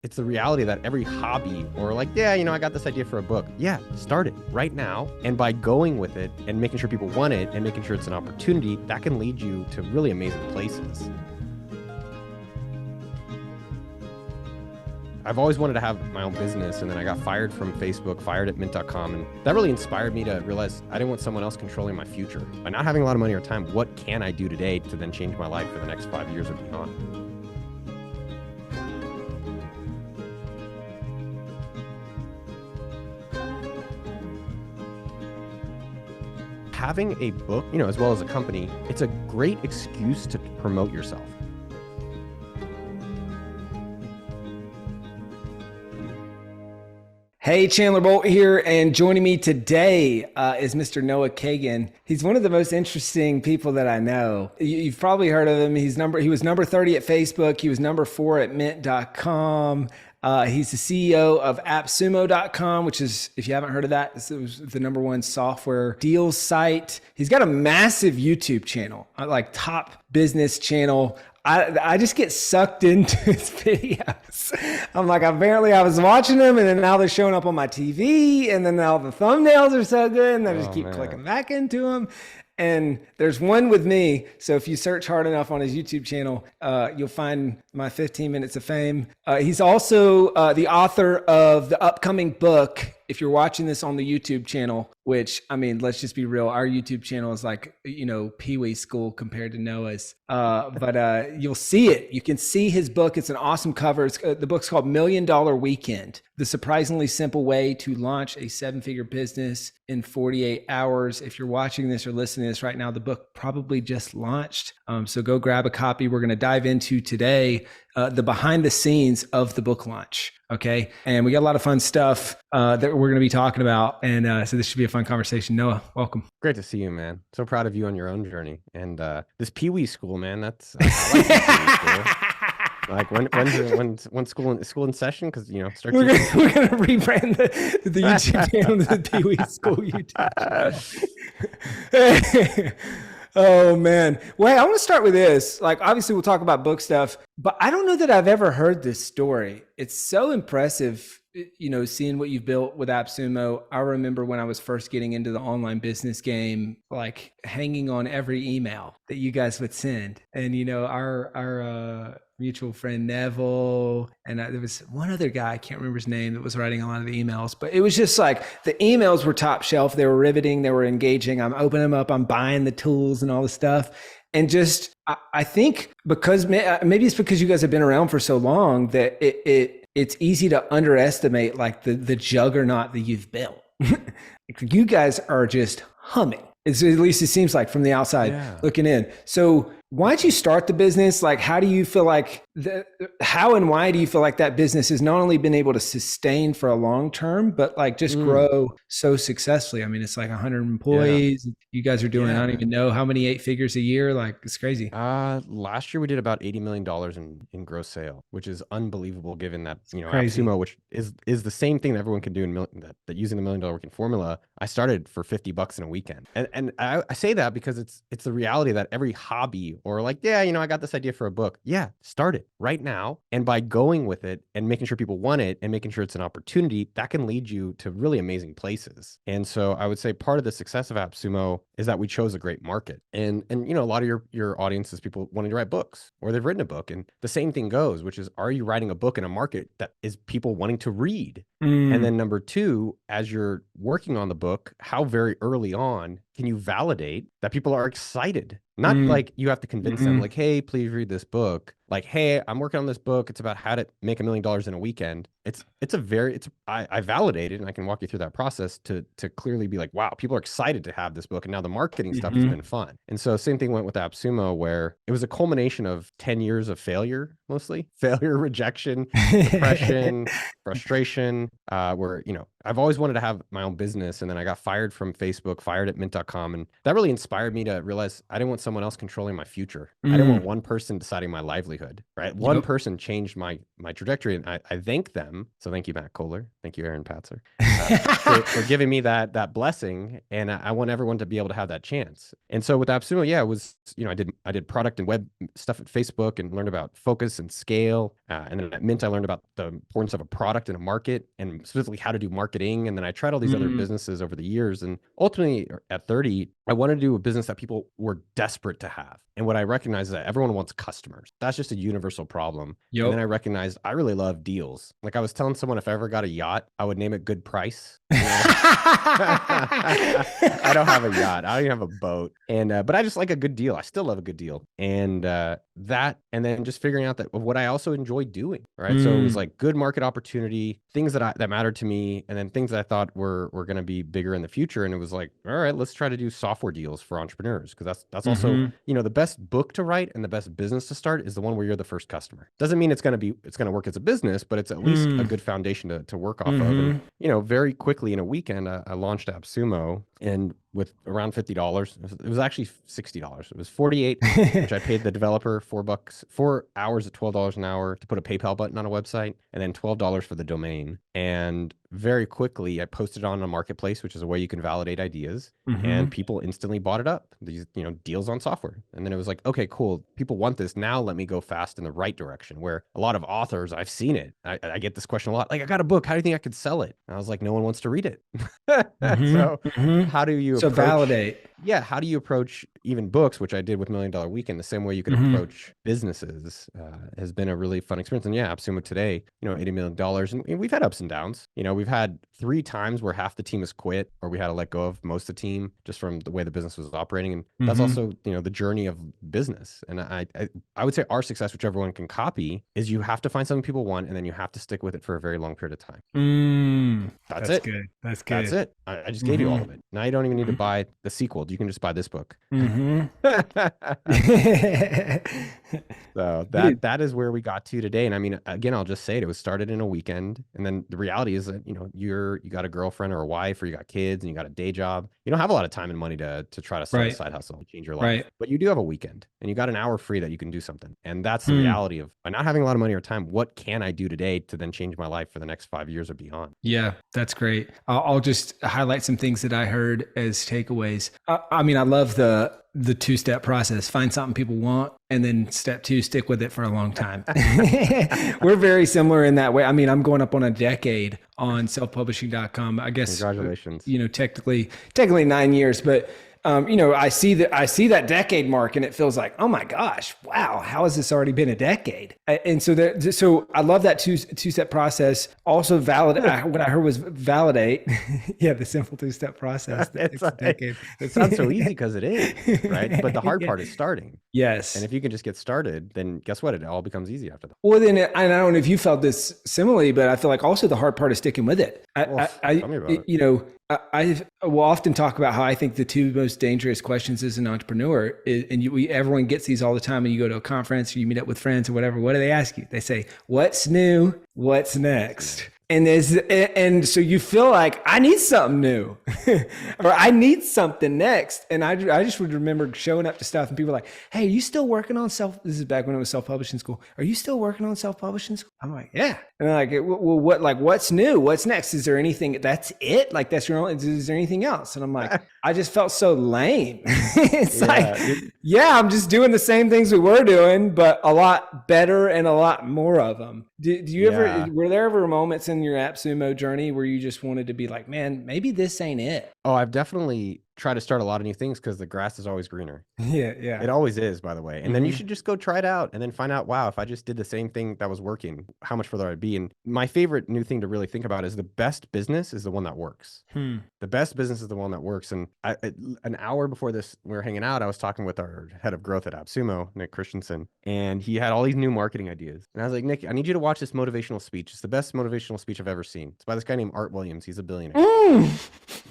it's the reality that every hobby or like, yeah, I got this idea for a book. Yeah, start it right now. And by going with it and making sure people want it and making sure it's an opportunity, that can lead you to really amazing places. I've always wanted to have my own business, and then I got fired from Facebook, fired at mint.com. And that really inspired me to realize I didn't want someone else controlling my future. By not having a lot of money or time, what can I do today to then change my life for the next 5 years or beyond? Having a book, as well as a company, it's a great excuse to promote yourself. Hey, Chandler Bolt here, and joining me today is Mr. Noah Kagan. He's one of the most interesting people that I know. You've probably heard of him. He was number 30 at Facebook. He was number 4 at mint.com. He's the CEO of appsumo.com, which is, if you haven't heard of that, it was the number 1 software deals site. He's got a massive YouTube channel, like top business channel. I just get sucked into his videos. I'm like, apparently I was watching them, and then now they're showing up on my TV, and then now the thumbnails are so good, and I just keep clicking back into them. And there's one with me. So if you search hard enough on his YouTube channel, you'll find my 15 minutes of fame. He's also the author of the upcoming book. If you're watching this on the YouTube channel, which, I mean, let's just be real. Our YouTube channel is like, Pee-wee school compared to Noah's. But you'll see it. You can see his book. It's an awesome cover. The book's called $1 Million Weekend: The Surprisingly Simple Way to Launch a 7-Figure Business in 48 Hours. If you're watching this or listening to this right now, the book probably just launched. So go grab a copy. We're going to dive into today the behind the scenes of the book launch. Okay. And we got a lot of fun stuff that we're going to be talking about. And so this should be a fun conversation. Noah, welcome. Great to see you, man. So proud of you on your own journey. And this Pee-wee school, man, that's I like this Pee-wee school. Like when's school in session? Because start. We're gonna rebrand the YouTube channel to the Pee-wee School YouTube channel. Oh man. Well, I want to start with this. Like, obviously we'll talk about book stuff, but I don't know that I've ever heard this story. It's so impressive, seeing what you've built with AppSumo. I remember when I was first getting into the online business game, like hanging on every email that you guys would send. And our mutual friend Neville, and there was one other guy, I can't remember his name, that was writing a lot of the emails, but it was just like the emails were top shelf. They were riveting, they were engaging. I'm opening them up, I'm buying the tools and all the stuff. And just, I think because maybe it's because you guys have been around for so long that it's easy to underestimate like the juggernaut that you've built. You guys are just humming. At least it seems like from the outside looking in. So why'd you start the business? Like, how do you feel like how and why do you feel like that business has not only been able to sustain for a long term, but like just grow so successfully? I mean, it's like 100 employees. Yeah. You guys are doing, I don't even know how many 8 figures a year. Like, it's crazy. Last year we did about $80 million in gross sale, which is unbelievable given that, AppSumo, which is the same thing that everyone can do that using the $1 million working formula. I started for $50 in a weekend. And I say that because it's the reality that every hobby or like, yeah, I got this idea for a book. Yeah, start it right now. And by going with it and making sure people want it and making sure it's an opportunity, that can lead you to really amazing places. And so I would say part of the success of AppSumo is that we chose a great market. And a lot of your audience is people wanting to write books or they've written a book. And the same thing goes, which is, are you writing a book in a market that is people wanting to read? And then number 2, as you're working on the book, how very early on can you validate that people are excited? Not like you have to convince them like, hey, please read this book. Like, hey, I'm working on this book. It's about how to make $1 million in a weekend. I validate it, and I can walk you through that process to clearly be like, wow, people are excited to have this book. And now the marketing stuff has been fun. And so same thing went with AppSumo, where it was a culmination of 10 years of failure, mostly failure, rejection, depression, frustration, where, I've always wanted to have my own business. And then I got fired from Facebook, fired at mint.com. And that really inspired me to realize I didn't want someone else controlling my future. I didn't want one person deciding my livelihood. livelihood, right? One person changed my trajectory, and I thank them. So thank you, Matt Kohler. Thank you, Aaron Patzer, for giving me that blessing. And I want everyone to be able to have that chance. And so with AppSumo, yeah, it was, I did product and web stuff at Facebook and learned about focus and scale. And then at Mint, I learned about the importance of a product in a market and specifically how to do marketing. And then I tried all these other businesses over the years. And ultimately at 30, I wanted to do a business that people were desperate to have. And what I recognized is that everyone wants customers. That's just a universal problem. Yep. And then I recognized I really love deals. Like I was telling someone, if I ever got a yacht, I would name it Good Price. I don't have a yacht. I don't even have a boat. And but I just like a good deal. I still love a good deal. And and then just figuring out that what I also enjoy doing, right? So it was like good market opportunity, things that mattered to me, and then things that I thought were going to be bigger in the future. And it was like, all right, let's try to do software deals for entrepreneurs, because that's also, the best book to write and the best business to start is the one where you're the first customer. Doesn't mean it's going to work as a business, but it's at least a good foundation to work off of. And very quickly in a weekend, I launched AppSumo, and with around $50, it was actually $60. It was 48, which I paid the developer $4, 4 hours at $12 an hour to put a PayPal button on a website, and then $12 for the domain. And very quickly, I posted it on a marketplace, which is a way you can validate ideas, and people instantly bought it up. These, deals on software. And then it was like, okay, cool. People want this. Now let me go fast in the right direction, where a lot of authors, I've seen it. I get this question a lot. Like, I got a book. How do you think I could sell it? And I was like, no one wants to read it. So how do you validate? Yeah. How do you approach even books, which I did with $1 Million Weekend, the same way you can approach businesses, has been a really fun experience. And yeah, AppSumo today, $80 million. And we've had ups and downs. We've had 3 times where half the team has quit, or we had to let go of most of the team just from the way the business was operating. And that's also, the journey of business. And I would say our success, which everyone can copy, is you have to find something people want, and then you have to stick with it for a very long period of time. That's it. Good. That's good. That's it. I just gave you all of it. Now you don't even need to buy the sequel. You can just buy this book. So that is where we got to today. And I mean, again, I'll just say it was started in a weekend. And then the reality is that, you got a girlfriend or a wife, or you got kids and you got a day job. You don't have a lot of time and money to try to start a side hustle to change your life. But you do have a weekend, and you got an hour free that you can do something. And that's the reality of, by not having a lot of money or time, what can I do today to then change my life for the next 5 years or beyond? Yeah, that's great. I'll just highlight some things that I heard as takeaways. I mean, I love the 2-step process. Find something people want, and then step 2, stick with it for a long time. We're very similar in that way. I mean, I'm going up on a decade on selfpublishing.com. I guess, congratulations. Technically 9 years, but I see that decade mark, and it feels like, oh my gosh, wow, how has this already been a decade? And so I love that two-step process. Also validate. What I heard was validate. Yeah, the simple 2-step process. It's like, decade. It sounds so easy because it is, right? But the hard part is starting. Yes. And if you can just get started, then guess what? It all becomes easy after that. Well, then, I don't know if you felt this similarly, but I feel like also the hard part is sticking with it. Tell me about it. I will often talk about how I think the 2 most dangerous questions as an entrepreneur is, and everyone gets these all the time, and you go to a conference or you meet up with friends or whatever. What do they ask you? They say, what's new? What's next? And so you feel like, I need something new or I need something next. And I just would remember showing up to stuff and people were like, hey, are you still working on this is back when it was self-publishing school. Are you still working on self-publishing school? I'm like, yeah. And they're like, well, what's new? What's next? Is there anything, that's it? Like, that's your own, is there anything else? And I'm like, I just felt so lame. It's I'm just doing the same things we were doing, but a lot better and a lot more of them. Do you ever, were there ever moments in your AppSumo journey where you just wanted to be like, man, maybe this ain't it? Oh, I've definitely tried to start a lot of new things because the grass is always greener. Yeah. It always is, by the way. And then you should just go try it out and then find out, wow, if I just did the same thing that was working, how much further I'd be. And my favorite new thing to really think about is the best business is the one that works. The best business is the one that works. And an hour before this, we were hanging out, I was talking with our head of growth at AppSumo, Nick Christensen, and he had all these new marketing ideas. And I was like, Nick, I need you to watch this motivational speech. It's the best motivational speech I've ever seen. It's by this guy named Art Williams. He's a billionaire.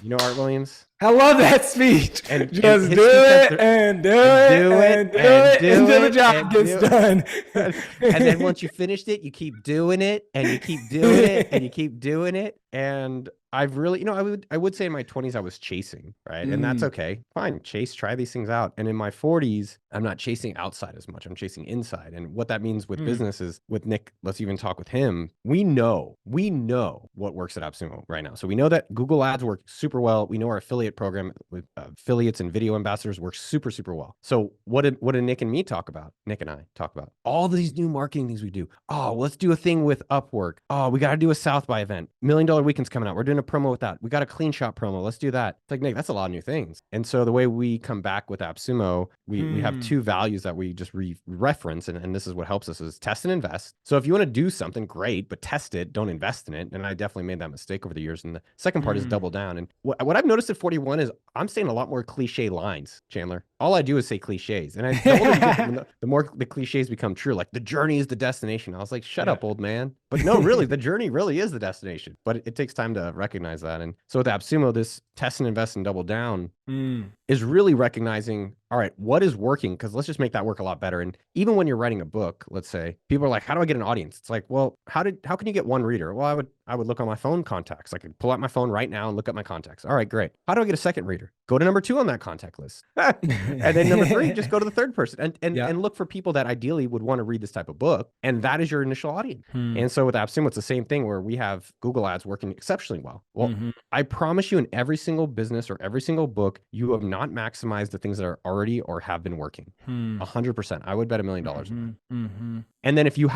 You know Art Williams? I love that speech. And Just his do speech has it and do it and do it until the job gets done. And then once you finished it, you keep doing it and you keep doing it and you keep doing it. And I've really, I would say in my 20s, I was chasing, right? And that's okay. Fine. Chase, try these things out. And in my 40s, I'm not chasing outside as much. I'm chasing inside. And what that means with business is with Nick, let's even talk with him. We know what works at AppSumo right now. So we know that Google ads work super well. We know our affiliate program with affiliates and video ambassadors works super, super well. So what did Nick and me talk about? Nick and I talk about all these new marketing things we do. Oh, let's do a thing with Upwork. Oh, we got to do a South by event. $1 Million Weekend's coming out. We're doing a promo with that. We got a clean shot promo. Let's do that. It's like, Nick, that's a lot of new things. And so the way we come back with AppSumo, we have two values that we just reference. And this is what helps us is test and invest. So if you want to do something, great, but test it, don't invest in it. And I definitely made that mistake over the years. And the second part is double down. And what I've noticed at 41 is I'm saying a lot more cliche lines, Chandler. All I do is say cliches. And the more the cliches become true, like the journey is the destination. I was like, shut up, old man. But no, really, the journey really is the destination. But it takes time to recognize that. And so with AppSumo, this test and invest and double down is really recognizing, all right, what is working? Because let's just make that work a lot better. And even when you're writing a book, let's say, people are like, how do I get an audience? It's like, well, how can you get one reader? Well, I would look on my phone contacts. I could pull out my phone right now and look at my contacts. All right, great. How do I get a second reader? Go to number 2 on that contact list. And then number 3, just go to the third person and look for people that ideally would want to read this type of book. And that is your initial audience. And so with AppSumo, it's the same thing where we have Google ads working exceptionally well. Well, I promise you in every single business or every single book, you have not maximized the things that are already or have been working. 100%. I would bet $1 million on that. And then if you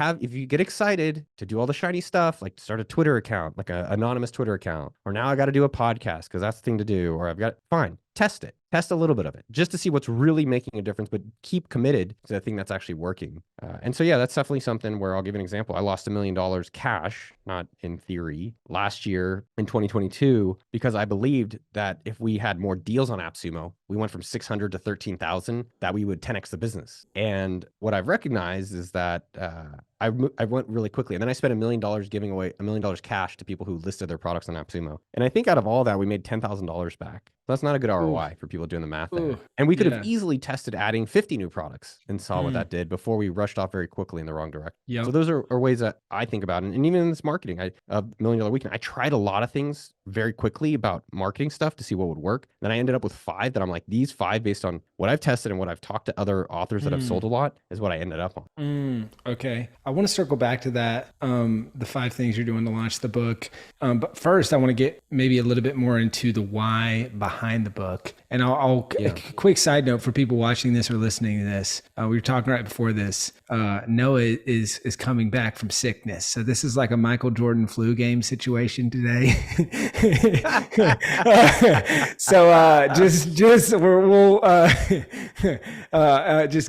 get excited to do all the shiny stuff, like start a Twitter account, like an anonymous Twitter account, or now I got to do a podcast because that's the thing to do, or fine, test it. Test a little bit of it just to see what's really making a difference, but keep committed to the thing that's actually working. And so, yeah, that's definitely something where I'll give an example. I lost $1 million cash, not in theory, last year in 2022, because I believed that if we had more deals on AppSumo, we went from 600 to 13,000, that we would 10x the business. And what I've recognized is that I went really quickly. And then I spent $1 million giving away $1 million cash to people who listed their products on AppSumo. And I think out of all that, we made $10,000 back. That's not a good ROI for people doing the math there. And we could have easily tested adding 50 new products and saw what that did before we rushed off very quickly in the wrong direction. So those are ways that I think about it. And even in this marketing, $1 Million Weekend, I tried a lot of things very quickly about marketing stuff to see what would work. Then I ended up with 5 that I'm like, these 5 based on what I've tested and what I've talked to other authors that have sold a lot is what I ended up on. Okay. I want to circle back to that, the 5 things you're doing to launch the book. But first, I want to get maybe a little bit more into the why behind the book. And a quick side note for people watching this or listening to this. We were talking right before this. Noah is coming back from sickness. So this is like a Michael Jordan flu game situation today. So just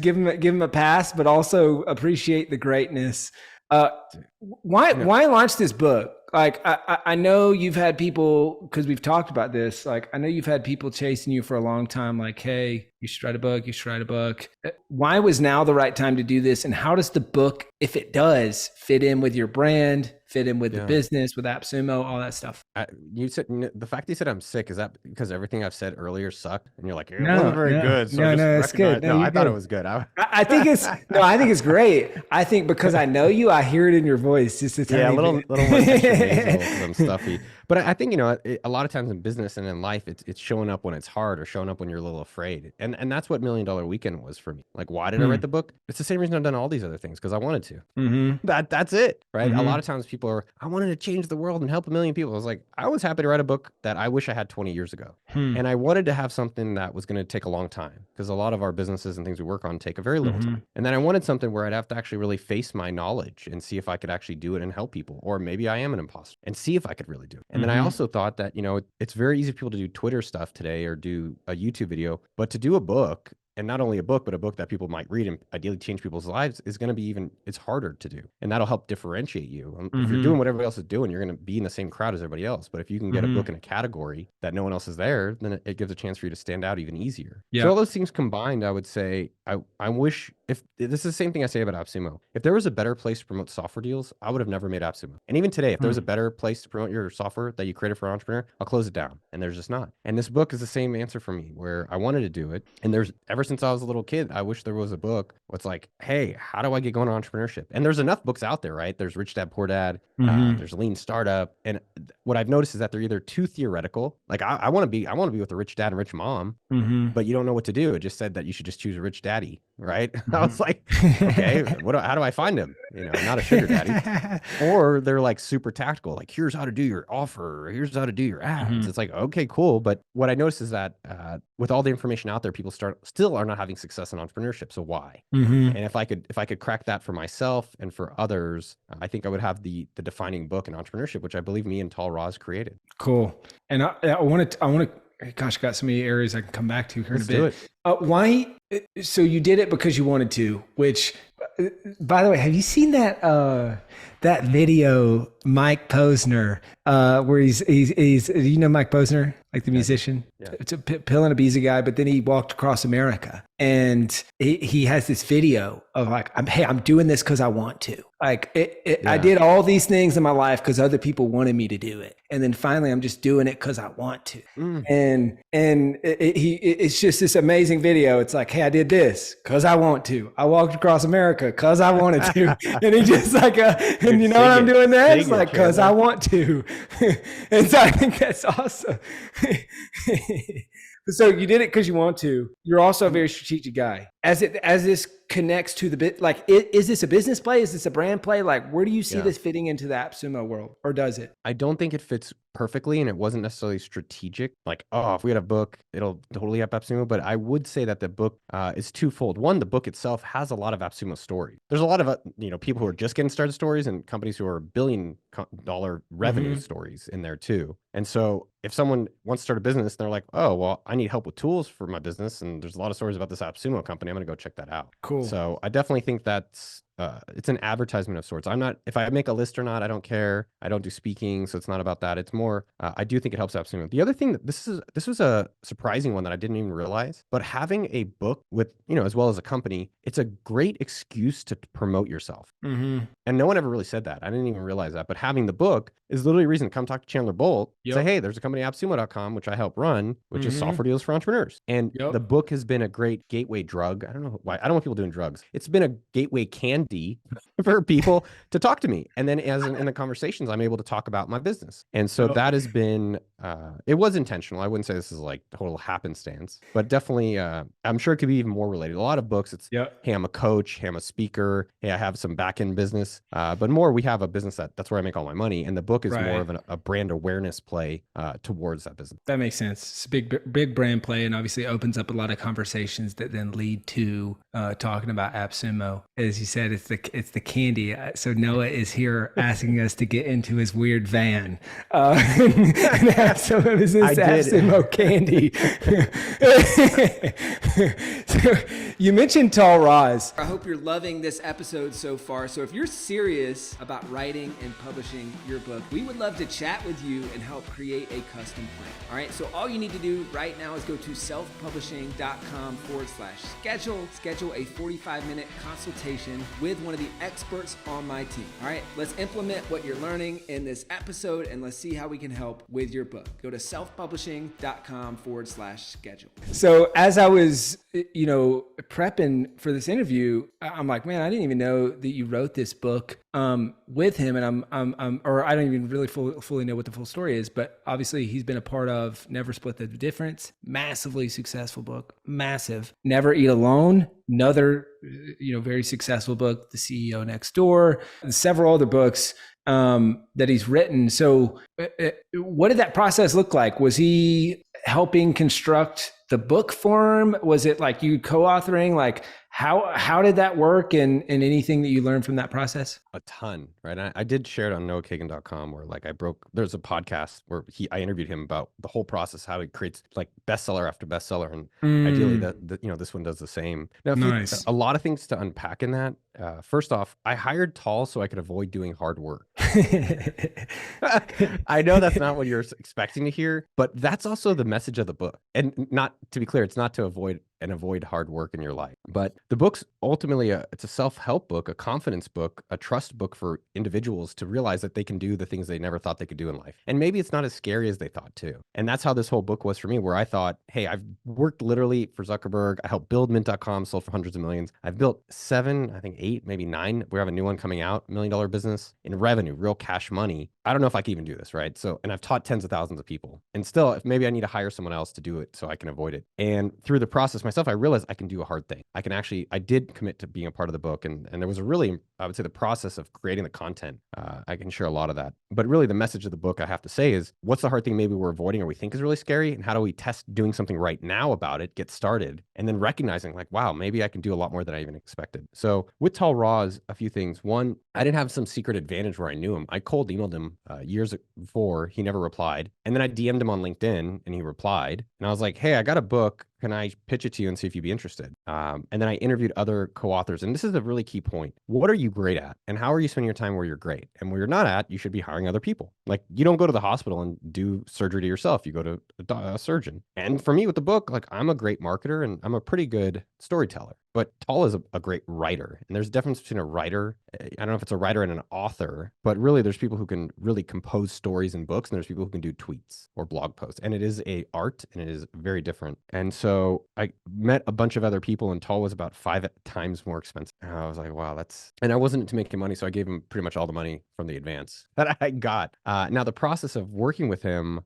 give him a pass, but also appreciate the greatness. Why launch this book? Like, I know you've had people, because we've talked about this, like, I know you've had people chasing you for a long time, like, hey, you should write a book, you should write a book. Why was now the right time to do this? And how does the book, if it does, fit in with your brand, fit in with the business, with AppSumo, all that stuff? You said, the fact that you said I'm sick, is that because everything I've said earlier sucked? And you're like, it wasn't very good. So it's good. No, I thought it was good. I think it's great. I think because I know you, I hear it in your voice. Just a little more extra nasal because I'm stuffy. But I think, a lot of times in business and in life, it's showing up when it's hard or showing up when you're a little afraid. And that's what $1 Million Weekend was for me. Like, why did I write the book? It's the same reason I've done all these other things, because I wanted to. That's it, right? A lot of times people are, I wanted to change the world and help 1 million people. I was like, I was happy to write a book that I wish I had 20 years ago. And I wanted to have something that was going to take a long time, because a lot of our businesses and things we work on take a very little time. And then I wanted something where I'd have to actually really face my knowledge and see if I could actually do it and help people. Or maybe I am an imposter, and see if I could really do it. And then I also thought that, it's very easy for people to do Twitter stuff today or do a YouTube video, but to do a book, and not only a book, but a book that people might read and ideally change people's lives is going to be it's harder to do. And that'll help differentiate you. If you're doing what everybody else is doing, you're going to be in the same crowd as everybody else. But if you can get a book in a category that no one else is there, then it gives a chance for you to stand out even easier. Yeah. So all those things combined, I would say, I wish, if this is the same thing I say about AppSumo, if there was a better place to promote software deals, I would have never made AppSumo. And even today, if there was a better place to promote your software that you created for an entrepreneur, I'll close it down. And there's just not. And this book is the same answer for me, where I wanted to do it. And ever since I was a little kid, I wish there was a book what's like, hey, how do I get going on entrepreneurship? And there's enough books out there, right? There's Rich Dad, Poor Dad, there's Lean Startup. And what I've noticed is that they're either too theoretical. Like I want to be with a rich dad and rich mom, but you don't know what to do. It just said that you should just choose a rich daddy, right? I was like, okay, how do I find him? Not a sugar daddy. Or they're like super tactical, like here's how to do your offer, or here's how to do your ads. It's like, okay, cool. But what I noticed is that with all the information out there, people still are not having success in entrepreneurship. So why? And if I could crack that for myself and for others, I think I would have the defining book in entrepreneurship, which I believe me and Tal Roz created. Cool. And I want to, gosh, got so many areas I can come back to here in a bit. Do it. Why? So you did it because you wanted to, which, by the way, have you seen that video, Mike Posner, where he's Mike Posner, like the musician? Yeah. It's a pill and a Ibiza guy, but then he walked across America, and he has this video of like, I'm doing this because I want to. Like I did all these things in my life because other people wanted me to do it, and then finally I'm just doing it because I want to. And it's just this amazing video. It's like, hey, I did this because I want to. I walked across America because I wanted to. And he just like, and you know what I'm doing next? Like, because I want to. And so I think that's awesome. So you did it because you want to. You're also a very strategic guy. As this connects to the bit, like, is this a business play? Is this a brand play? Like, where do you see this fitting into the AppSumo world, or does it? I don't think it fits perfectly, and it wasn't necessarily strategic. Like, if we had a book, it'll totally have AppSumo. But I would say that the book is twofold. One, the book itself has a lot of AppSumo stories. There's a lot of people who are just getting started stories, and companies who are billion-dollar revenue stories in there too. And so if someone wants to start a business, they're like, oh, well, I need help with tools for my business, and there's a lot of stories about this AppSumo company. I'm going to go check that out. Cool. So I definitely think that's it's an advertisement of sorts. If I make a list or not, I don't care. I don't do speaking, so it's not about that. It's more, I do think it helps AppSumo. The other thing that this was a surprising one that I didn't even realize, but having a book with, as well as a company, it's a great excuse to promote yourself. And no one ever really said that. I didn't even realize that, but having the book is literally a reason to come talk to Chandler Bolt, say, hey, there's a company, AppSumo.com, which I help run, which is software deals for entrepreneurs. And the book has been a great gateway drug. I don't know why. I don't want people doing drugs. It's been a gateway candy for people to talk to me. And then in the conversations, I'm able to talk about my business. And so that has been, it was intentional. I wouldn't say this is like total happenstance, but definitely, I'm sure it could be even more related. A lot of books, it's, hey, I'm a coach, hey, I'm a speaker, hey, I have some back-end business, but more, we have a business that's where I make all my money. And the book is more of a brand awareness play towards that business. That makes sense. It's a big brand play, and obviously opens up a lot of conversations that then lead to talking about AppSumo. As you said, it's the candy. So Noah is here asking us to get into his weird van and have some of his AppSumo candy. So you mentioned Tal Roz. I hope you're loving this episode so far. So if you're serious about writing and publishing your book, we would love to chat with you and help create a custom plan. All right. So all you need to do right now is go to selfpublishing.com/schedule. Schedule a 45-minute consultation with one of the experts on my team. All right. Let's implement what you're learning in this episode, and let's see how we can help with your book. Go to selfpublishing.com/schedule. So as I was, prepping for this interview, I'm like, man, I didn't even know that you wrote this book with him, and or I don't even really fully know what the full story is, but obviously he's been a part of Never Split the Difference, massively successful book, massive. Never Eat Alone, another, very successful book, The CEO Next Door, and several other books that he's written. So what did that process look like? Was he helping construct the book form? Was it like you co-authoring? Like, How did that work, and anything that you learned from that process? A ton, right? I did share it on noahkagan.com where like there's a podcast where I interviewed him about the whole process, how he creates like bestseller after bestseller. And ideally this one does the same. Now, Nice. a lot of things to unpack in that. First off, I hired Tall so I could avoid doing hard work. I know that's not what you're expecting to hear, but that's also the message of the book. And not to be clear, it's not to avoid hard work in your life. But the book's ultimately it's a self-help book, a confidence book, a trust book for individuals to realize that they can do the things they never thought they could do in life. And maybe it's not as scary as they thought too. And that's how this whole book was for me, where I thought, hey, I've worked literally for Zuckerberg. I helped build Mint.com, sold for hundreds of millions. I've built 7, I think 8, maybe 9. We have a new one coming out, $1 million business in revenue, real cash money. I don't know if I can even do this, right? So, and I've taught tens of thousands of people. And still, if maybe I need to hire someone else to do it so I can avoid it. And through the process myself, I realized I can do a hard thing. I did commit to being a part of the book. And there was a really, I would say, the process of creating the content. I can share a lot of that. But really the message of the book, I have to say, is what's the hard thing maybe we're avoiding or we think is really scary? And how do we test doing something right now about it, get started, and then recognizing like, wow, maybe I can do a lot more than I even expected. So with Tall Raws, a few things. One, I didn't have some secret advantage where I knew him. I cold emailed him years before. He never replied. And then I DM'd him on LinkedIn and he replied. And I was like, hey, I got a book. Can I pitch it to you and see if you'd be interested? And then I interviewed other co-authors. And this is a really key point. What are you great at? And how are you spending your time where you're great? And where you're not at, you should be hiring other people. Like you don't go to the hospital and do surgery to yourself. You go to a surgeon. And for me with the book, like I'm a great marketer and I'm a pretty good storyteller. But Tall is a great writer. And there's a difference between a writer, I don't know if it's a writer and an author, but really there's people who can really compose stories and books, and there's people who can do tweets or blog posts. And it is a art and it is very different. And so I met a bunch of other people, and Tall was about 5 times more expensive. And I was like, wow, and I wasn't to making money. So I gave him pretty much all the money from the advance that I got. Now the process of working with him,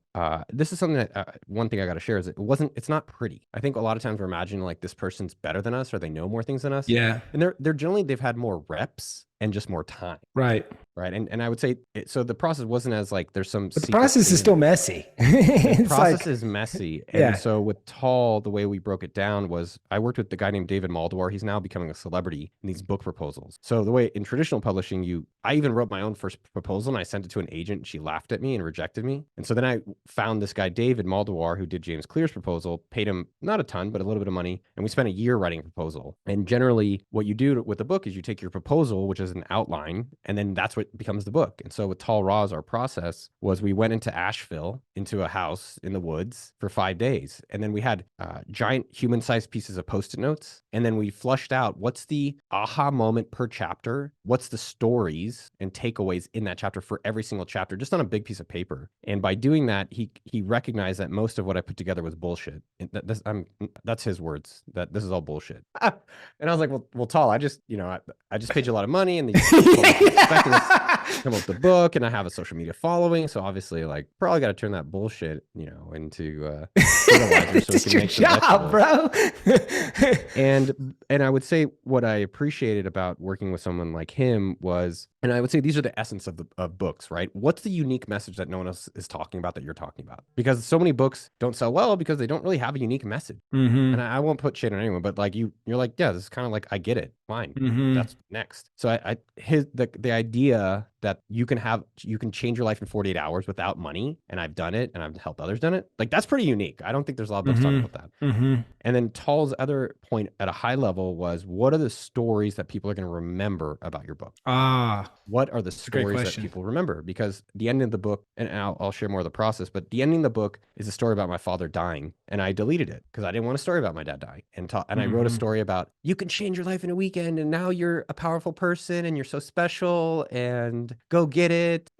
this is something that one thing I got to share is it's not pretty. I think a lot of times we're imagining like this person's better than us or they know more things than us. Yeah. And they've had more reps and just more time. Right. Right. And I would say, so the process wasn't as like, there's some But the process is still messy. The process is messy. And so with Tall, the way we broke it down was I worked with the guy named David Maldwar. He's now becoming a celebrity in these book proposals. So the way in traditional publishing, I even wrote my own first proposal and I sent it to an agent. She laughed at me and rejected me. And so then I found this guy, David Maldwar, who did James Clear's proposal, paid him not a ton, but a little bit of money. And we spent a year writing a proposal. And generally what you do with a book is you take your proposal, which is an outline, and then that's what becomes the book. And so with Tall Raws, our process was we went into Asheville, into a house in the woods for 5 days. And then we had giant human-sized pieces of Post-it notes. And then we flushed out what's the aha moment per chapter, what's the stories and takeaways in that chapter for every single chapter, just on a big piece of paper. And by doing that, he recognized that most of what I put together was bullshit. That's his words, that this is all bullshit. And I was like, well, Tall, I just paid you a lot of money and expecting us to come up with the book, and I have a social media following, so obviously like probably got to turn that bullshit into fertilizer so we can make some vegetables, bro. and I would say what I appreciated about working with someone like him was, and I would say these are the essence of books, right? What's the unique message that no one else is talking about that you're talking about? Because so many books don't sell well because they don't really have a unique message. Mm-hmm. And I won't put shit on anyone, but like you're like, yeah, this is kind of like, I get it, fine, that's next. So the idea that you can change your life in 48 hours without money, and I've done it and I've helped others done it, like that's pretty unique. I don't think there's a lot of books talking about that. And then Tall's other point at a high level was, what are the stories that people are going to remember about your book? What are the stories that people remember? Because the end of the book, and I'll share more of the process, but the ending of the book is a story about my father dying, and I deleted it because I didn't want a story about my dad dying. And I wrote a story about, you can change your life in a weekend, and now you're a powerful person, and you're so special, and go get it.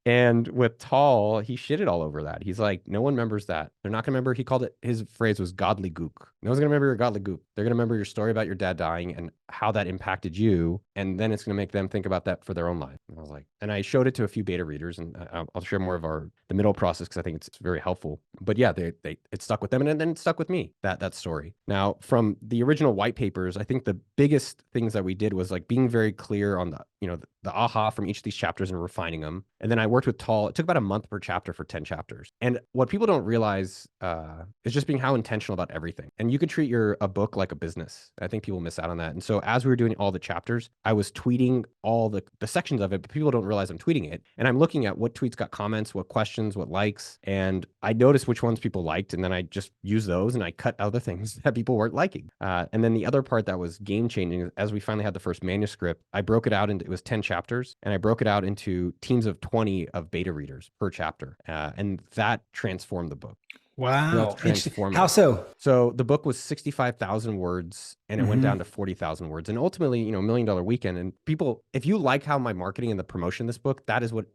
And with Tall, he shitted all over that. He's like, no one remembers that. They're not going to remember. He called it, his phrase was godly gook. No one's going to remember your godly gook. They're going to remember your story about your dad dying and how that impacted you. And then it's going to make them think about that for their own life. And I was like, and I showed it to a few beta readers, and I'll share more of the middle process because I think it's very helpful. But yeah, it stuck with them, and then it stuck with me, that story. Now, from the original white papers, I think the biggest things that we did was like being very clear on the aha from each of these chapters and refining them. And then I worked with Tall. It took about a month per chapter for 10 chapters. And what people don't realize is just being how intentional about everything. And you could treat a book like a business. I think people miss out on that. And so as we were doing all the chapters, I was tweeting all the sections of it, but people don't realize I'm tweeting it. And I'm looking at what tweets got comments, what questions, what likes, and I noticed which ones people liked, and then I just use those and I cut other things that people weren't liking. And then the other part that was game changing is as we finally had the first manuscript, I broke it out into, it was 10 chapters, and I broke it out into teams of 20 of beta readers per chapter. And that transformed the book. Wow. How so? So the book was 65,000 words and it went down to 40,000 words. And ultimately, $1 Million Weekend. And people, if you like how my marketing and the promotion of this book, that is what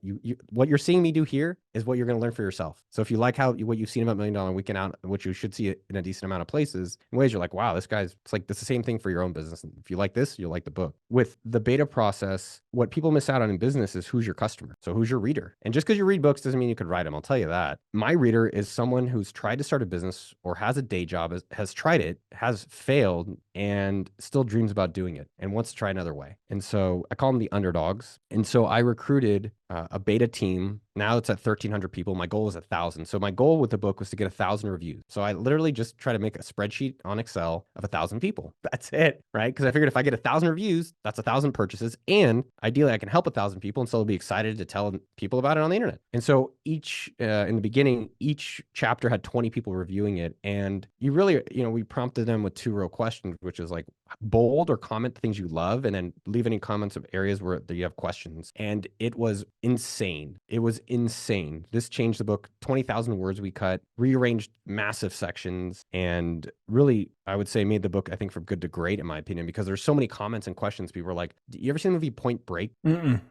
what you're seeing me do here is what you're going to learn for yourself. So if you like what you've seen about $1 Million Weekend out, which you should see it in a decent amount of places, in ways you're like, wow, it's the same thing for your own business. And if you like this, you'll like the book. With the beta process, what people miss out on in business is who's your customer. So who's your reader? And just because you read books doesn't mean you could write them. I'll tell you that. My reader is someone who's tried to start a business or has a day job, has tried it, has failed, and still dreams about doing it and wants to try another way. And so I call them the underdogs. And so I recruited a beta team. Now it's at 1,300 people. My goal is 1,000. So my goal with the book was to get 1,000 reviews. So I literally just try to make a spreadsheet on Excel of 1,000 people. That's it, right? Because I figured if I get 1,000 reviews, that's 1,000 purchases. And ideally I can help 1,000 people and still be excited to tell people about it on the internet. And so in the beginning, each chapter had 20 people reviewing it. And you really, we prompted them with 2 real questions, which is like bold or comment things you love, and then leave any comments of areas where you have questions. And it was insane. It was insane. This changed the book. 20,000 words we cut, rearranged massive sections, and really, I would say made the book, I think, from good to great, in my opinion, because there's so many comments and questions. People were like, you ever seen the movie Point Break?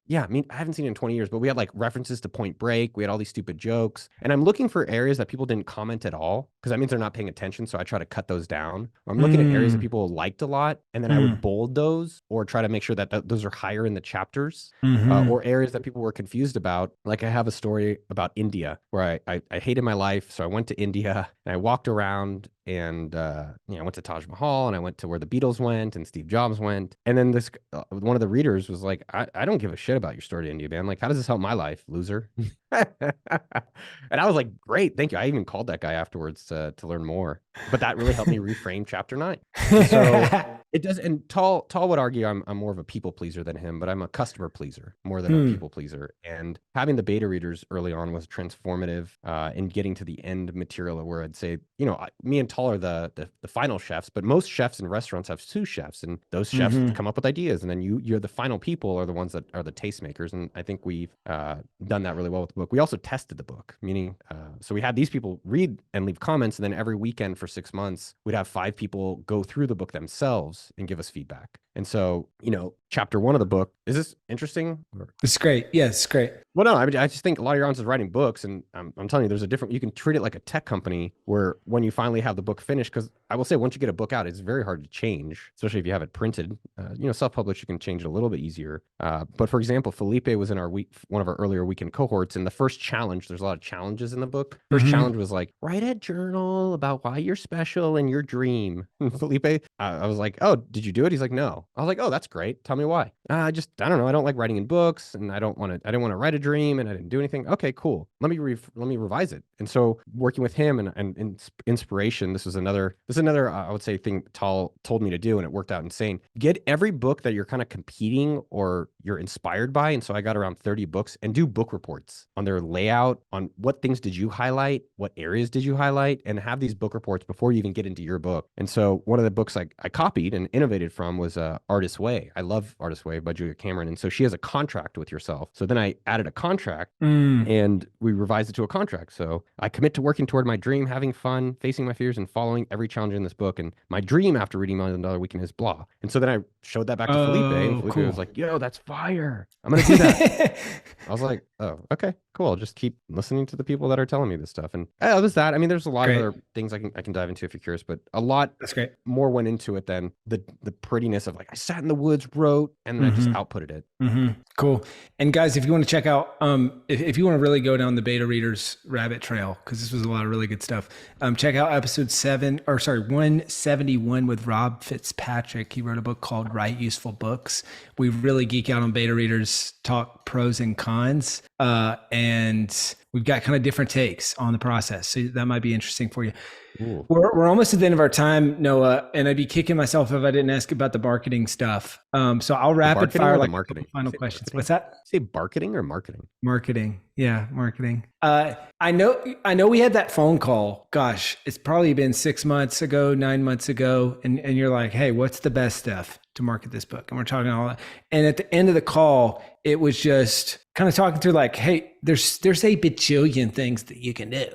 Yeah, I haven't seen it in 20 years, but we had like references to Point Break. We had all these stupid jokes. And I'm looking for areas that people didn't comment at all, because that means they're not paying attention. So I try to cut those down. I'm looking at areas that people liked a lot, and then I would bold those or try to make sure that those are higher in the chapters, or areas that people were confused about. Like I have a story about India where I hated my life. So I went to India and I walked around and I went to Taj Mahal and I went to where the Beatles went and Steve Jobs went. And then this one of the readers was like, I don't give a shit about your story to India, man. Like, how does this help my life, loser? And I was like, great, thank you. I even called that guy afterwards to learn more. But that really helped me reframe chapter 9. So it does. And Tall would argue I'm more of a people pleaser than him, but I'm a customer pleaser more than a people pleaser. And having the beta readers early on was transformative in getting to the end material where I'd say, me and Tall are the final chefs, but most chefs in restaurants have sous chefs, and those chefs come up with ideas, and then you're the final people are the ones that are the tastemakers. And I think we've done that really well with the book. We also tested the book, meaning so we had these people read and leave comments, and then every weekend for 6 months we'd have 5 people go through the book themselves and give us feedback. And so, chapter 1 of the book, is this interesting? It's great. Yeah, it's great. Well, no, I just think a lot of your answers is writing books, and I'm telling you, you can treat it like a tech company where when you finally have the book finished, because I will say once you get a book out, it's very hard to change, especially if you have it printed. Self-published, you can change it a little bit easier. But for example, Felipe was in one of our earlier weekend cohorts, and the first challenge, there's a lot of challenges in the book. First challenge was like, write a journal about why you're special and your dream. Felipe, I was like, oh, did you do it? He's like, no. I was like, oh, that's great. Tell me why. I don't know. I don't like writing in books, and I didn't want to write a dream, and I didn't do anything. Okay, cool. Let me revise it. And so working with him and inspiration, this is another I would say thing Tal told me to do, and it worked out insane. Get every book that you're kind of competing or you're inspired by. And so I got around 30 books, and do book reports on their layout, on what things did you highlight, what areas did you highlight, and have these book reports before you even get into your book. And so one of the books I copied and innovated from was Artist's Way. I love Artist's Way by Julia Cameron. And so she has a contract with yourself. So then I added a contract and we revised it to a contract. So I commit to working toward my dream, having fun, facing my fears, and following every challenge in this book. And my dream after reading $1 Million Weekend is blah. And so then I showed that back to Felipe, and Felipe was like, yo, that's fire. I'm going to do that. I was like, oh, okay, cool. I'll just keep listening to the people that are telling me this stuff. And that was that. I mean, there's a lot of other things I can dive into if you're curious, but a lot more went into it than the prettiness of like, I sat in the woods, wrote, and then I just outputted it. Cool. And guys, if you want to check out, if you want to really go down the beta readers rabbit trail, because this was a lot of really good stuff, check out episode 171 with Rob Fitzpatrick. He wrote a book called Write Useful Books. We really geek out on beta readers, talk pros and cons. And we've got kind of different takes on the process. So that might be interesting for you. Ooh. We're almost at the end of our time, Noah, and I'd be kicking myself if I didn't ask about the marketing stuff. So I'll The rapid marketing fire or the like a marketing? couple final Say questions. marketing. What's that? Say marketing or marketing? Marketing. Yeah, marketing. I know we had that phone call. Gosh, it's probably been 6 months ago, 9 months ago. And you're like, hey, what's the best stuff to market this book? And we're talking all that. And at the end of the call, it was just kind of talking through like, hey, there's a bajillion things that you can do.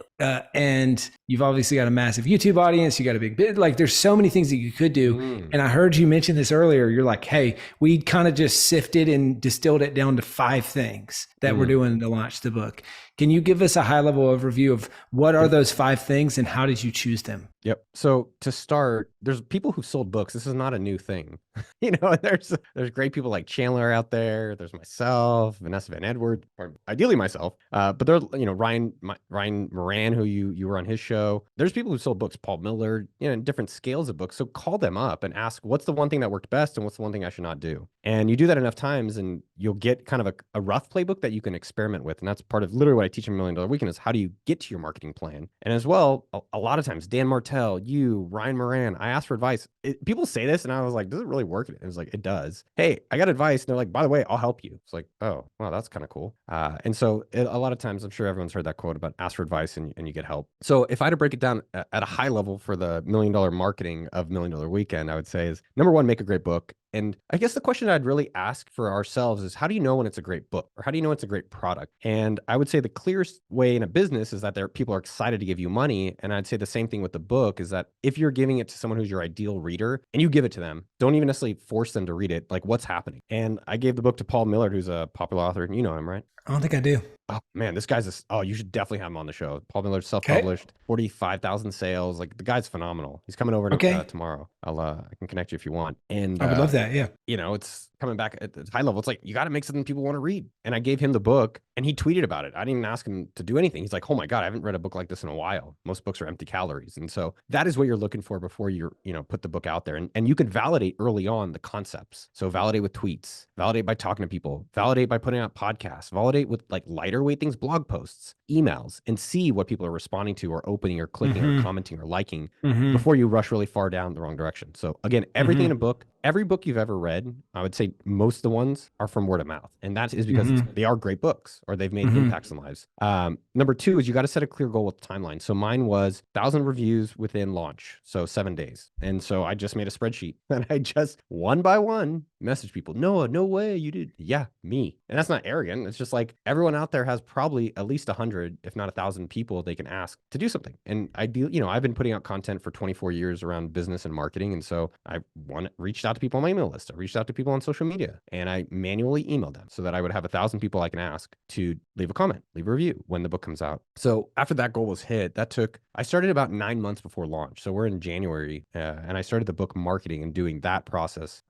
And you've obviously got a massive YouTube audience. You got a big bit, like there's so many things that you could do. And I heard you mention this earlier. You're like, hey, we kind of just sifted and distilled it down to 5 things that we're doing to launch the book. Can you give us a high level overview of what are those 5 things and how did you choose them? Yep. So to start, there's people who've sold books. This is not a new thing. There's great people like Chandler out there. There's myself, Vanessa Van Edward, or ideally myself. But there's Ryan Moran, who you were on his show. There's people who sold books, Paul Miller, in different scales of books. So call them up and ask, what's the one thing that worked best and what's the one thing I should not do? And you do that enough times and you'll get kind of a rough playbook that you can experiment with. And that's part of literally what I teach in $1 Million Weekend is how do you get to your marketing plan? And as well, a lot of times, Dan Martell, you, Ryan Moran, I asked for advice. People say this and I was like, does it really work? And it was like, it does. Hey, I got advice. And they're like, by the way, I'll help you. It's like, oh, wow, that's kind of cool. And so a lot of times, I'm sure everyone's heard that quote about ask for advice and you get help. So if I had to break it down at a high level for the $1 Million marketing of $1 Million Weekend, I would say is number one, make a great book. And I guess the question I'd really ask for ourselves is how do you know when it's a great book or how do you know it's a great product? And I would say the clearest way in a business is that people are excited to give you money. And I'd say the same thing with the book is that if you're giving it to someone who's your ideal reader and you give it to them, don't even necessarily force them to read it. Like what's happening? And I gave the book to Paul Millard, who's a popular author. You know him, right? I don't think I do. Oh man, this guy's you should definitely have him on the show. Paul Miller's self-published, 45,000 sales. Like the guy's phenomenal. He's coming over tomorrow. I can connect you if you want. And I would love that. Yeah. It's coming back at the high level. It's like, you got to make something people want to read. And I gave him the book and he tweeted about it. I didn't even ask him to do anything. He's like, oh my God, I haven't read a book like this in a while. Most books are empty calories. And so that is what you're looking for before you're, put the book out there. And you can validate early on the concepts. So validate with tweets, validate by talking to people, validate by putting out podcasts, validate with like lighter weight things, blog posts, emails, and see what people are responding to or opening or clicking or commenting or liking before you rush really far down the wrong direction. So again, everything in a book, every book you've ever read, I would say most of the ones are from word of mouth. And that is because they are great books or they've made impacts in lives. Number two is you got to set a clear goal with the timeline. So mine was 1,000 reviews within launch. So 7 days. And so I just made a spreadsheet and I just one by one message people, Noah, no way you did. Yeah, me. And that's not arrogant. It's just like everyone out there has probably at least 100, if not 1,000 people they can ask to do something. And I've been putting out content for 24 years around business and marketing. And so I reached out to people on my email list. I reached out to people on social media and I manually emailed them so that I would have 1,000 people I can ask to leave a comment, leave a review when the book comes out. So after that goal was hit, I started about 9 months before launch. So we're in January and I started the book marketing and doing that process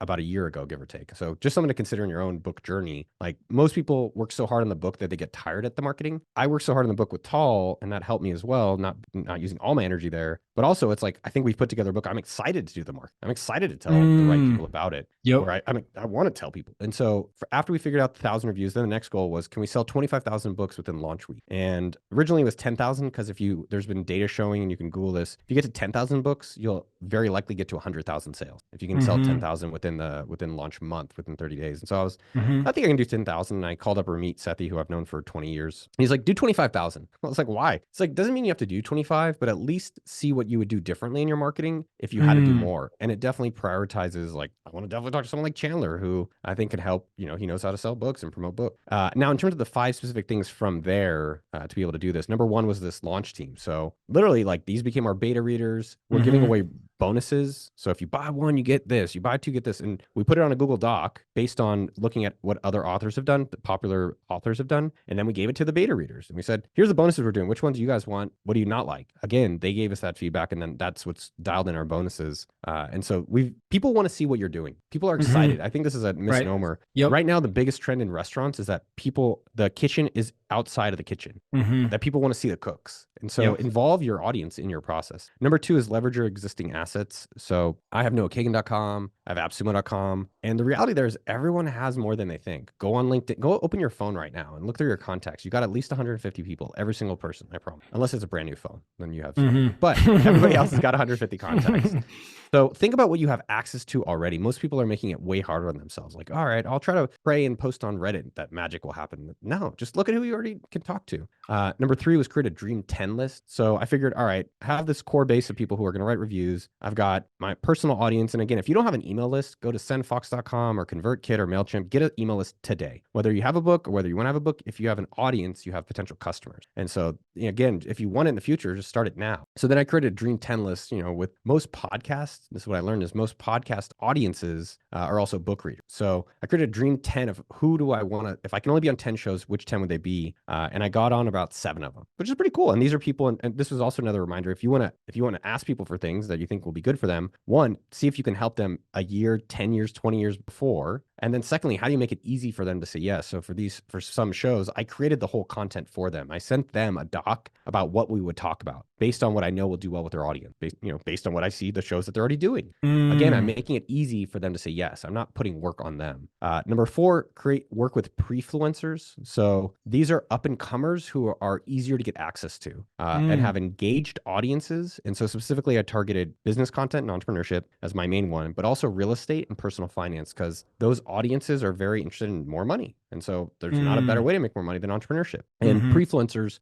about a year ago, give or take. So just something to consider in your own book journey. Like most people work so hard on the book that they get tired at the marketing. I work so hard on the book with Tall and that helped me as well, not using all my energy there. But also it's like, I think we've put together a book. I'm excited to do the market. I'm excited to tell the right people about it. Yep. Or I want to tell people. And so after we figured out the 1,000 reviews, then the next goal was, can we sell 25,000 books within launch week? And originally it was 10,000 because there's been data showing, and you can Google this, if you get to 10,000 books, you'll very likely get to 100,000 sales. If you can sell 10,000 within launch month, within 30 days. And so I think I can do 10,000. And I called up Ramit Sethi, who I've known for 20 years. He's like, do 25,000. I was like, why? It's like, doesn't mean you have to do 25, but at least see what you would do differently in your marketing if you had to do more. And it definitely prioritizes, like, I want to definitely talk to someone like Chandler, who I think can help, he knows how to sell books and promote books. Now, in terms of the 5 specific things from there to be able to do this, number one was this launch team. So literally, like, these became our beta readers. We're giving away bonuses. So if you buy one, you get this, you buy 2, get this. And we put it on a Google Doc based on looking at what other authors have done, the popular authors have done. And then we gave it to the beta readers and we said, here's the bonuses we're doing. Which ones do you guys want? What do you not like? Again, they gave us that feedback and then that's what's dialed in our bonuses. And so people want to see what you're doing. People are excited. I think this is a misnomer. Right. Yep. Right now, the biggest trend in restaurants is that the kitchen is outside of the kitchen, that people want to see the cooks. And so involve your audience in your process. Number 2 is leverage your existing assets. So I have noahkagan.com, I have appsumo.com. And the reality there is everyone has more than they think. Go on LinkedIn, go open your phone right now and look through your contacts. You got at least 150 people, every single person, I promise. Unless it's a brand new phone, then you have, but everybody else has got 150 contacts. So think about what you have access to already. Most people are making it way harder on themselves. Like, all right, I'll try to pray and post on Reddit that magic will happen. No, just look at who you already can talk to. Number 3 was create a dream 10 list. So I figured, all right, have this core base of people who are going to write reviews. I've got my personal audience. And again, if you don't have an email list, go to sendfox.com or ConvertKit or MailChimp, get an email list today. Whether you have a book or whether you want to have a book, if you have an audience, you have potential customers. And so again, if you want it in the future, just start it now. So then I created a dream 10 list, with most podcasts. This is what I learned is most podcast audiences are also book readers. So I created a dream 10 of who do I want to, if I can only be on 10 shows, which 10 would they be? And I got on about 7 of them, which is pretty cool. And these are people, and this was also another reminder, if you want to ask people for things that you think will be good for them, one, see if you can help them a year, 10 years, 20 years before. And then secondly, how do you make it easy for them to say yes? So for some shows, I created the whole content for them. I sent them a doc about what we would talk about based on what I know will do well with their audience, based on what I see the shows that they're already doing. Again, I'm making it easy for them to say yes. I'm not putting work on them. Number 4, work with pre-fluencers. So these are up and comers who are easier to get access to and have engaged audiences. And so specifically, I targeted business content and entrepreneurship as my main one, but also real estate and personal finance, because those audiences are very interested in more money. And so there's not a better way to make more money than entrepreneurship. And pre-fluencers,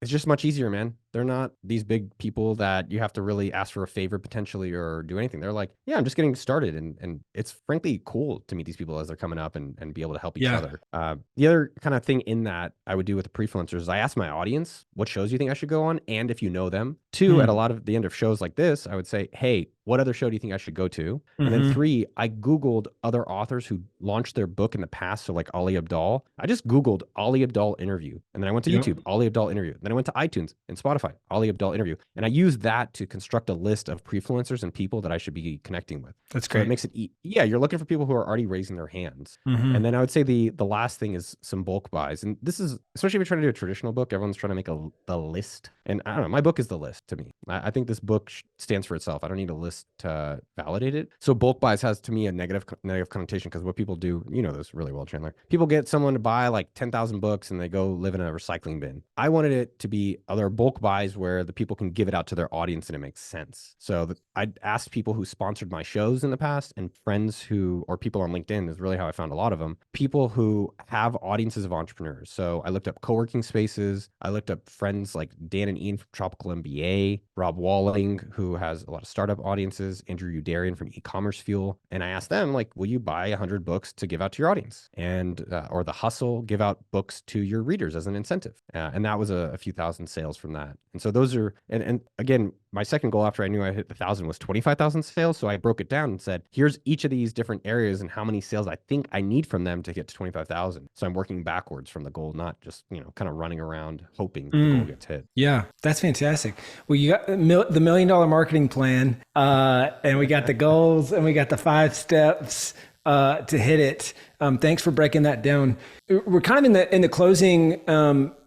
it's just much easier, man. They're not these big people that you have to really ask for a favor potentially or do anything. They're like, yeah, I'm just getting started. And it's frankly cool to meet these people as they're coming up and be able to help each other. The other kind of thing in that I would do with the pre-fluencers is I ask my audience, what shows do you think I should go on? And if you know them. 2, at a lot of the end of shows like this, I would say, hey, what other show do you think I should go to? And then 3, I Googled other authors who launched their book in the past. So like Ali Abdaal, I just Googled Ali Abdaal interview. And then I went to YouTube, Ali Abdaal interview. Then I went to iTunes and Spotify, Ali Abdaal interview. And I used that to construct a list of pre-fluencers and people that I should be connecting with. That's great. So it makes it, you're looking for people who are already raising their hands. And then I would say the last thing is some bulk buys. And this is, especially if you're trying to do a traditional book, everyone's trying to make the list. And I don't know, my book is the list to me. I think this book stands for itself. I don't need a list to validate it. So bulk buys has to me a negative connotation, because what people do, this really well, Chandler. People get someone to buy like 10,000 books and they go live in a recycling bin. I wanted it to be other bulk buys where the people can give it out to their audience and it makes sense. So I asked people who sponsored my shows in the past and friends or people on LinkedIn is really how I found a lot of them. People who have audiences of entrepreneurs. So I looked up co-working spaces. I looked up friends like Dan and Ian from Tropical MBA, Rob Walling, who has a lot of startup audiences, Andrew Udarian from E-commerce Fuel. And I asked them, like, will you buy 100 books to give out to your audience? And, or The Hustle, give out books to your readers as an incentive. And that was a few thousand sales from that. And so those are, and again, my second goal after I knew I hit 1,000 was 25,000 sales. So I broke it down and said, here's each of these different areas and how many sales I think I need from them to get to 25,000. So I'm working backwards from the goal, not just, kind of running around hoping the goal gets hit. Yeah, that's fantastic. Well, you got the $1 million marketing plan, and we got the goals and we got the 5 steps to hit it. Thanks for breaking that down. We're kind of in the closing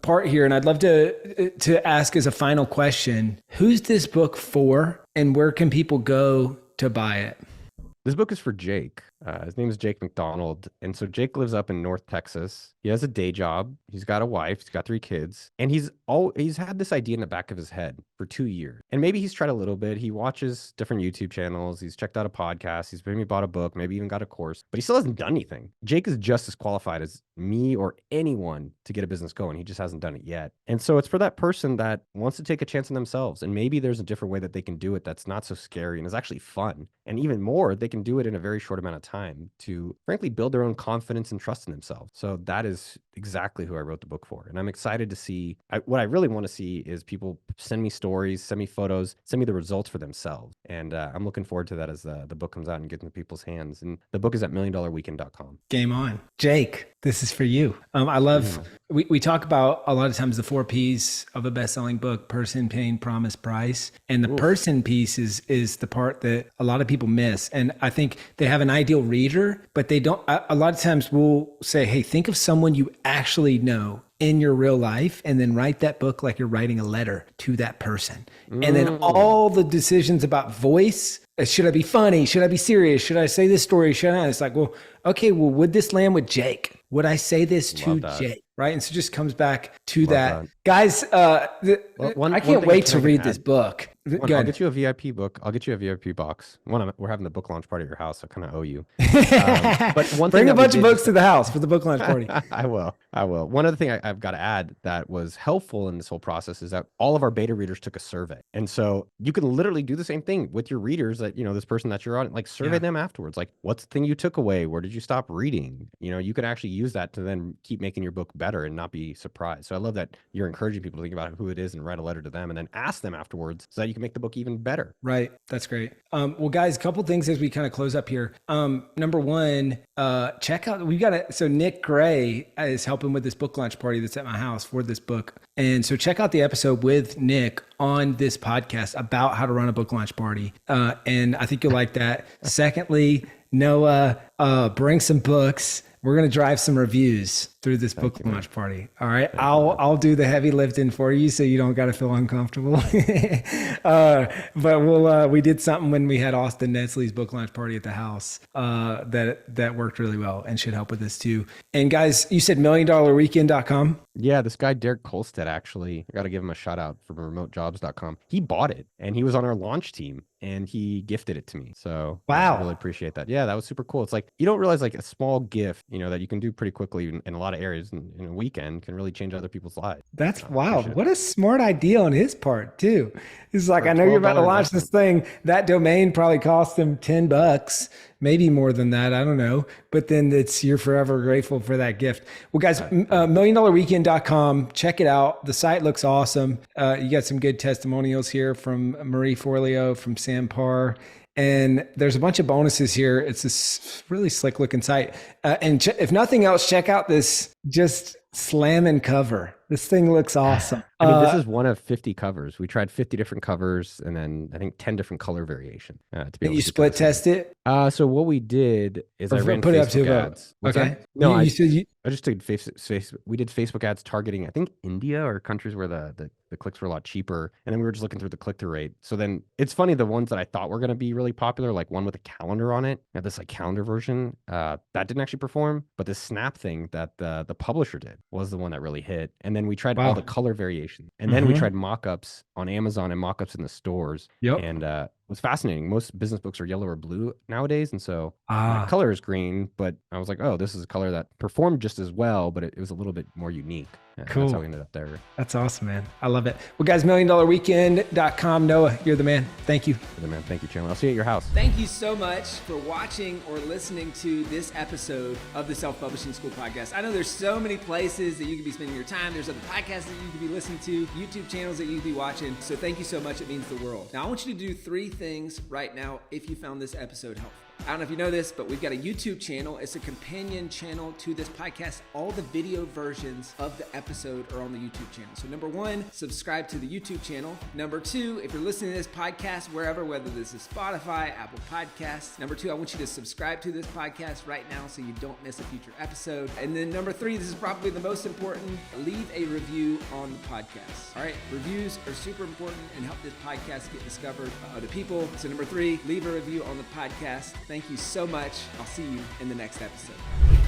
part here, and I'd love to ask as a final question, who's this book for and where can people go to buy it? This book is for Jake. His name is Jake McDonald. And so Jake lives up in North Texas. He has a day job. He's got a wife. He's got 3 kids. And he's had this idea in the back of his head for 2 years. And maybe he's tried a little bit. He watches different YouTube channels. He's checked out a podcast. He's maybe bought a book, maybe even got a course, but he still hasn't done anything. Jake is just as qualified as me or anyone to get a business going. He just hasn't done it yet. And so it's for that person that wants to take a chance on themselves. And maybe there's a different way that they can do it that's not so scary and is actually fun. And even more, they can do it in a very short amount of time to frankly build their own confidence and trust in themselves. So that is exactly who I wrote the book for. And I'm excited to see, what I really want to see is people send me stories, send me photos, send me the results for themselves. And I'm looking forward to that as the book comes out and gets into people's hands. And the book is at $1millionweekend.com. Game on. Jake, this is for you. I love, we talk about a lot of times the 4 Ps of a best-selling book: person, pain, promise, price. And the person piece is the part that a lot of people miss. And I think they have an ideal reader, but they don't, a lot of times we'll say, hey, think of someone you actually know in your real life, and then write that book like you're writing a letter to that person. And then all the decisions about voice should I be funny? Should I be serious? Should I say this story? Should I? It's like, well, okay, well, would this land with Jake? Would I say this to Jake? Right. And so it just comes back to that. Guys, I can't wait to read this book. I'll get you a VIP book. I'll get you a VIP box. We're having the book launch party at your house. So I kind of owe you. But bring a bunch of books to the house for the book launch party. I will. One other thing I've got to add that was helpful in this whole process is that all of our beta readers took a survey. And so you can literally do the same thing with your readers that, this person that you're on, like survey them afterwards. Like, what's the thing you took away? Where did you stop reading? You could actually use that to then keep making your book better and not be surprised. So I love that you're encouraging people to think about who it is and write a letter to them and then ask them afterwards so that you can make the book even better. Right. That's great. Well, guys, a couple things as we kind of close up here. Number one, check out, so Nick Gray is helping with this book launch party that's at my house for this book. And so check out the episode with Nick on this podcast about how to run a book launch party. And I think you'll like that. Secondly, Noah, bring some books. We're going to drive some reviews through this book launch party. All right. I'll do the heavy lifting for you so you don't got to feel uncomfortable. But we did something when we had Austin Netzley's book launch party at the house that worked really well and should help with this too. And guys, you said milliondollarweekend.com. Yeah, this guy, Derek Kolstad, actually, I got to give him a shout out from remotejobs.com. He bought it and he was on our launch team and he gifted it to me. So wow, I really appreciate that. Yeah, that was super cool. It's like, you don't realize like a small gift, that you can do pretty quickly in a lot of areas in a weekend can really change other people's lives. That's wow. What a smart idea on his part too. He's like, I know you're about to launch this thing. That domain probably cost him $10, maybe more than that. I don't know. But then you're forever grateful for that gift. Well, guys, milliondollarweekend.com. Check it out. The site looks awesome. You got some good testimonials here from Marie Forleo, from Sam Parr. And there's a bunch of bonuses here. It's this really slick looking site. And if nothing else, check out this just slamming cover. This thing looks awesome. I mean, this is one of 50 covers. We tried 50 different covers and then I think 10 different color variation. You split test it? So what we did is I ran put Facebook it up ads. Okay. No, I just did we did Facebook ads targeting, I think, India or countries where the clicks were a lot cheaper. And then we were just looking through the click-through rate. So then it's funny, the ones that I thought were going to be really popular, like one with a calendar on it, this like calendar version, that didn't actually perform. But the snap thing that the publisher did was the one that really hit. And then we tried all the color variations. And then we tried mock-ups on Amazon and mock-ups in the stores. And it was fascinating. Most business books are yellow or blue nowadays. And so my color is green, but I was like, oh, this is a color that performed just as well, but it was a little bit more unique. Cool. That's how we ended up there. That's awesome, man. I love it. Well, guys, milliondollarweekend.com. Noah, you're the man. Thank you. You're the man. Thank you, Chandler. I'll see you at your house. Thank you so much for watching or listening to this episode of the Self-Publishing School podcast. I know there's so many places that you could be spending your time. There's other podcasts that you could be listening to, YouTube channels that you could be watching. So thank you so much. It means the world. Now, I want you to do 3 things right now if you found this episode helpful. I don't know if you know this, but we've got a YouTube channel. It's a companion channel to this podcast. All the video versions of the episode are on the YouTube channel. So number 1, subscribe to the YouTube channel. Number 2, if you're listening to this podcast wherever, whether this is Spotify, Apple Podcasts. Number 2, I want you to subscribe to this podcast right now so you don't miss a future episode. And then number 3, this is probably the most important, leave a review on the podcast. All right, reviews are super important and help this podcast get discovered by other people. So number 3, leave a review on the podcast. Thank you so much. I'll see you in the next episode.